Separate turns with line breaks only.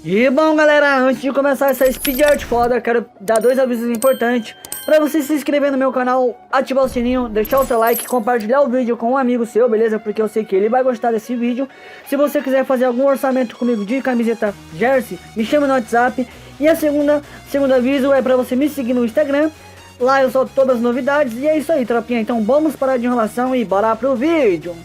E bom, galera, antes de começar essa speed art foda, quero dar 2 avisos importantes. Pra você se inscrever no meu canal, ativar o sininho, deixar o seu like, compartilhar o vídeo com um amigo seu, beleza? Porque eu sei que ele vai gostar desse vídeo. Se você quiser fazer algum orçamento comigo de camiseta jersey, me chama no WhatsApp. E a segundo aviso é pra você me seguir no Instagram. Lá eu solto todas as novidades. E é isso aí, tropinha. Então vamos parar de enrolação e bora pro vídeo.